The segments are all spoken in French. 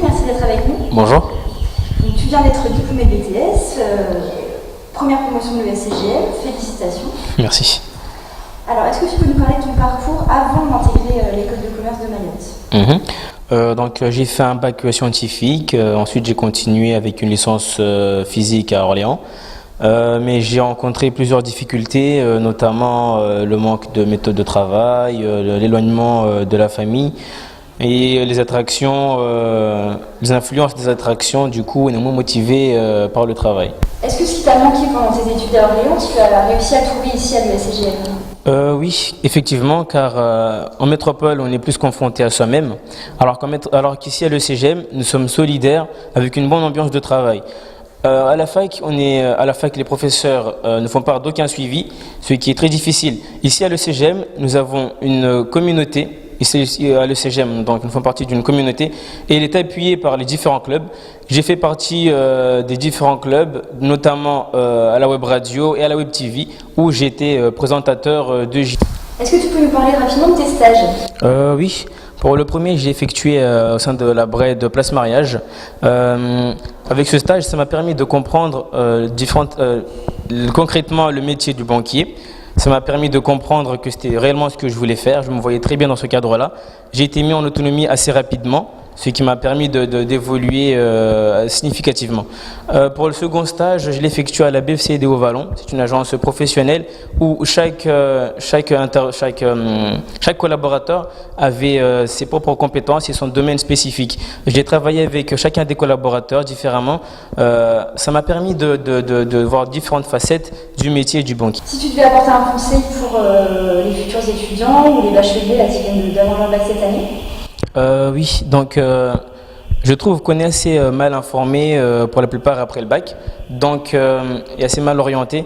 merci d'être avec nous. Bonjour. Donc, tu viens d'être diplômé BTS, première promotion de l'ESCGM, félicitations. Merci. Alors, est-ce que tu peux nous parler de ton parcours avant d'intégrer l'école de commerce de Mayotte? Donc j'ai fait un bac scientifique, ensuite j'ai continué avec une licence physique à Orléans. Mais j'ai rencontré plusieurs difficultés, notamment le manque de méthode de travail, l'éloignement de la famille et les attractions, les influences des attractions du coup énormément motivées par le travail. Est-ce que ce qui t'a manqué pendant tes études à Orléans, tu as réussi à le trouver ici à l'ESCGM? Oui, effectivement, car en métropole, on est plus confronté à soi-même, alors qu'ici à l'ESCGM, nous sommes solidaires avec une bonne ambiance de travail. À la fac, les professeurs ne font part d'aucun suivi, ce qui est très difficile. Ici à l'ESCGM, nous avons une communauté. Ici à l'ESCGM, donc nous faisons partie d'une communauté et elle est appuyée par les différents clubs. J'ai fait partie des différents clubs, notamment à la web radio et à la web TV, où j'étais présentateur de J. Est-ce que tu peux nous parler rapidement de tes stages? Oui. Pour le premier, j'ai effectué au sein de la BRED de Place Mariage. Avec ce stage, ça m'a permis de comprendre concrètement le métier du banquier. Ça m'a permis de comprendre que c'était réellement ce que je voulais faire. Je me voyais très bien dans ce cadre-là. J'ai été mis en autonomie assez rapidement, ce qui m'a permis d'évoluer significativement. Pour le second stage, je l'ai effectué à la BFCD au Vallon. C'est une agence professionnelle où chaque collaborateur avait ses propres compétences et son domaine spécifique. J'ai travaillé avec chacun des collaborateurs différemment. Ça m'a permis de voir différentes facettes du métier du banquier. Si tu devais apporter un conseil pour les futurs étudiants ou les bacheliers là, qui viennent d'avoir leur bac cette année? Oui, donc je trouve qu'on est assez mal informé pour la plupart après le bac, donc et assez mal orienté.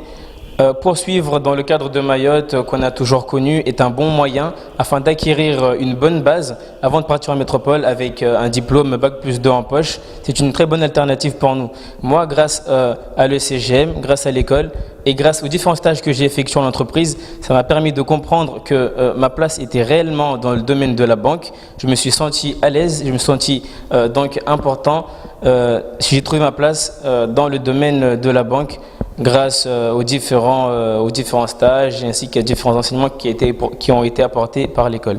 Poursuivre dans le cadre de Mayotte qu'on a toujours connu est un bon moyen afin d'acquérir une bonne base avant de partir en métropole avec un diplôme Bac+2 en poche. C'est une très bonne alternative pour nous. Moi, grâce à l'ESCGM, grâce à l'école et grâce aux différents stages que j'ai effectués en entreprise, ça m'a permis de comprendre que ma place était réellement dans le domaine de la banque. Je me suis senti à l'aise, je me suis senti donc important. J'ai trouvé ma place dans le domaine de la banque grâce aux différents stages ainsi qu'à différents enseignements qui ont été apportés par l'école.